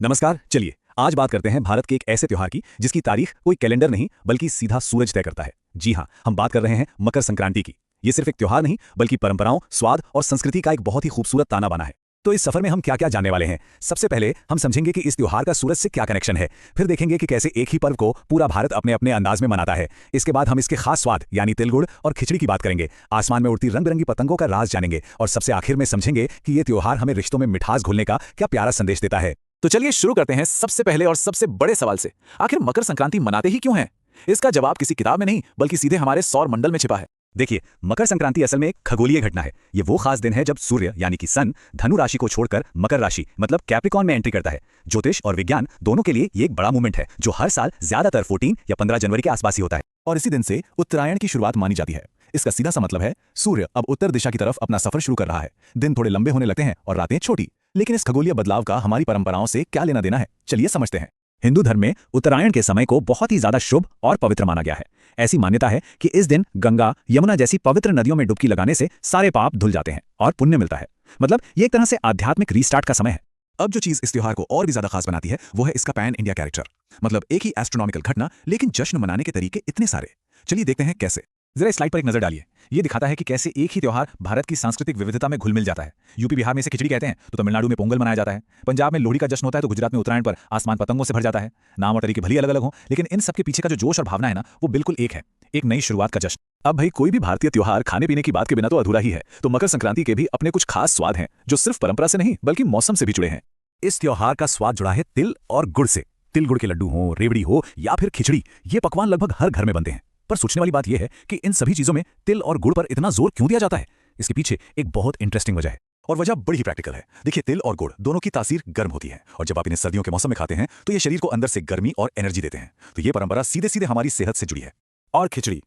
नमस्कार। चलिए आज बात करते हैं भारत के एक ऐसे त्योहार की जिसकी तारीख कोई कैलेंडर नहीं बल्कि सीधा सूरज तय करता है। जी हाँ, हम बात कर रहे हैं मकर संक्रांति की। ये सिर्फ एक त्योहार नहीं बल्कि परंपराओं, स्वाद और संस्कृति का एक बहुत ही खूबसूरत ताना बाना है। तो इस सफर में हम क्या क्या जानने वाले हैं। सबसे पहले हम समझेंगे कि इस त्योहार का सूरज से क्या कनेक्शन है। फिर देखेंगे कि कैसे एक ही पर्व को पूरा भारत अपने अपने अंदाज में मनाता है। इसके बाद हम इसके खास स्वाद यानी तिल गुड़ और खिचड़ी की बात करेंगे। आसमान में उड़ती रंग बिरंगी पतंगों का राज जानेंगे और सबसे आखिर में समझेंगे कि ये त्योहार हमें रिश्तों में मिठास घोलने का क्या प्यारा संदेश देता है। तो चलिए शुरू करते हैं सबसे पहले और सबसे बड़े सवाल से। आखिर मकर संक्रांति मनाते ही क्यों हैं? इसका जवाब किसी किताब में नहीं बल्कि सीधे हमारे सौर मंडल में छिपा है। देखिए, मकर संक्रांति असल में एक खगोलीय घटना है। ये वो खास दिन है जब सूर्य यानी कि सन धनु राशि को छोड़कर मकर राशि मतलब कैप्रिकॉर्न में एंट्री करता है। ज्योतिष और विज्ञान दोनों के लिए ये एक बड़ा मूवमेंट है जो हर साल ज्यादातर 14 या 15 जनवरी के आसपास ही होता है। और इसी दिन से उत्तरायण की शुरुआत मानी जाती है। इसका सीधा सा मतलब है सूर्य अब उत्तर दिशा की तरफ अपना सफर शुरू कर रहा है। दिन थोड़े लंबे होने लगते हैं और रातें छोटी। लेकिन इस खगोलीय बदलाव का हमारी परंपराओं से क्या लेना देना है, चलिए समझते हैं। हिंदू धर्म में उत्तरायण के समय को बहुत ही ज्यादा शुभ और पवित्र माना गया है। ऐसी मान्यता है कि इस दिन गंगा, यमुना जैसी पवित्र नदियों में डुबकी लगाने से सारे पाप धुल जाते हैं और पुण्य मिलता है। मतलब ये एक तरह से आध्यात्मिक रीस्टार्ट का समय है। अब जो चीज इस त्योहार को और भी ज्यादा खास बनाती है वो है इसका पैन इंडिया कैरेक्टर। मतलब एक ही एस्ट्रोनॉमिकल घटना लेकिन जश्न मनाने के तरीके इतने सारे। चलिए देखते हैं कैसे। जरा स्लाइड पर एक नजर डालिए। ये दिखाता है कि कैसे एक ही त्योहार भारत की सांस्कृतिक विविधता में घुल मिल जाता है। यूपी बिहार में इसे खिचड़ी कहते हैं तो तमिलनाडु में पोंगल मनाया जाता है। पंजाब में लोहड़ी का जश्न होता है तो गुजरात में उत्तरायण पर आसमान पतंगों से भर जाता है। नाम और तरीके भले अलग अलग हों लेकिन इन सबके पीछे का जो जोश और भावना है ना, वो बिल्कुल एक है, एक नई शुरुआत का जश्न। अब भाई, कोई भी भारतीय त्योहार खाने पीने की बात के बिना तो अधूरा ही है। तो मकर संक्रांति के भी अपने कुछ खास स्वाद हैं जो सिर्फ परंपरा से नहीं बल्कि मौसम से भी जुड़े हैं। इस त्योहार का स्वाद जुड़ा है तिल और गुड़ से। तिल गुड़ के लड्डू हो, रेवड़ी हो या फिर खिचड़ी, ये पकवान लगभग हर घर में बनते हैं। पर सोचने वाली बात यह है कि इन सभी चीजों में तिल और गुड़ पर इतना जोर क्यों दिया जाता है। इसके पीछे एक बहुत इंटरेस्टिंग वजह है और वजह बड़ी ही प्रैक्टिकल है। देखिए, तिल और गुड़ दोनों की तासीर गर्म होती है और जब आप इन्हें सर्दियों के मौसम में खाते हैं तो ये शरीर को अंदर से गर्मी और एनर्जी देते हैं। तो ये परंपरा सीधे सीधे हमारी सेहत से जुड़ी है। और खिचड़ी,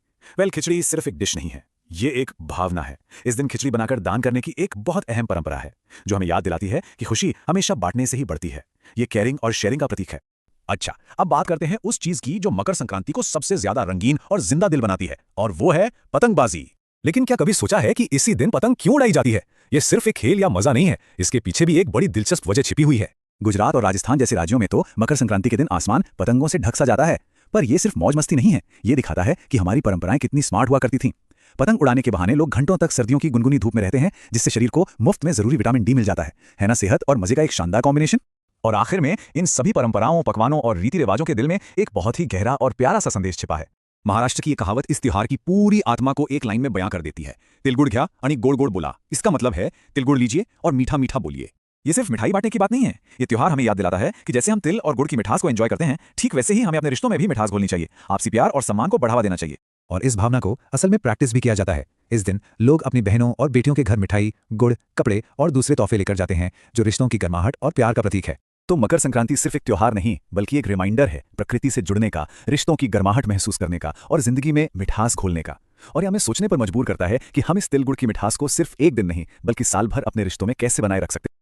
खिचड़ी सिर्फ एक डिश नहीं है, ये एक भावना है। इस दिन खिचड़ी बनाकर दान करने की एक बहुत अहम परंपरा है जो हमें याद दिलाती है कि खुशी हमेशा बांटने से ही बढ़ती है। ये केयरिंग और शेयरिंग का प्रतीक है। अच्छा, अब बात करते हैं उस चीज की जो मकर संक्रांति को सबसे ज्यादा रंगीन और जिंदा दिल बनाती है, और वो है पतंगबाजी। लेकिन क्या कभी सोचा है कि इसी दिन पतंग क्यों उड़ाई जाती है? ये सिर्फ एक खेल या मजा नहीं है, इसके पीछे भी एक बड़ी दिलचस्प वजह छिपी हुई है। गुजरात और राजस्थान जैसे राज्यों में तो मकर संक्रांति के दिन आसमान पतंगों से ढक सा जाता है। पर यह सिर्फ मौज मस्ती नहीं है, ये दिखाता है कि हमारी परंपराएं कितनी स्मार्ट हुआ करती थीं। पतंग उड़ाने के बहाने लोग घंटों तक सर्दियों की गुनगुनी धूप में रहते हैं, जिससे शरीर को मुफ्त में जरूरी विटामिन डी मिल जाता है ना। सेहत और मजे का एक शानदार कॉम्बिनेशन। और आखिर में इन सभी परंपराओं, पकवानों और रीति रिवाजों के दिल में एक बहुत ही गहरा और प्यारा सा संदेश छिपा है। महाराष्ट्र की ये कहावत इस त्योहार की पूरी आत्मा को एक लाइन में बयां कर देती है। तिलगुड़ घ्या आणि गोड़ गोड़ बोला। इसका मतलब है तिलगुड़ लीजिए और मीठा मीठा बोलिए। ये सिर्फ मिठाई बांटने की बात नहीं है, ये त्योहार हमें याद दिलाता है कि जैसे हम तिल और गुड़ की मिठास को एंजॉय करते हैं, ठीक वैसे ही हमें अपने रिश्तों में भी मिठास घोलनी चाहिए। आपसी प्यार और सम्मान को बढ़ावा देना चाहिए। और इस भावना को असल में प्रैक्टिस भी किया जाता है। इस दिन लोग अपनी बहनों और बेटियों के घर मिठाई, गुड़, कपड़े और दूसरे तोहफे लेकर जाते हैं जो रिश्तों की गर्माहट और प्यार का प्रतीक है। तो मकर संक्रांति सिर्फ एक त्योहार नहीं बल्कि एक रिमाइंडर है प्रकृति से जुड़ने का, रिश्तों की गर्माहट महसूस करने का और जिंदगी में मिठास घोलने का। और ये हमें सोचने पर मजबूर करता है कि हम इस तिल गुड़ की मिठास को सिर्फ एक दिन नहीं बल्कि साल भर अपने रिश्तों में कैसे बनाए रख सकते हैं।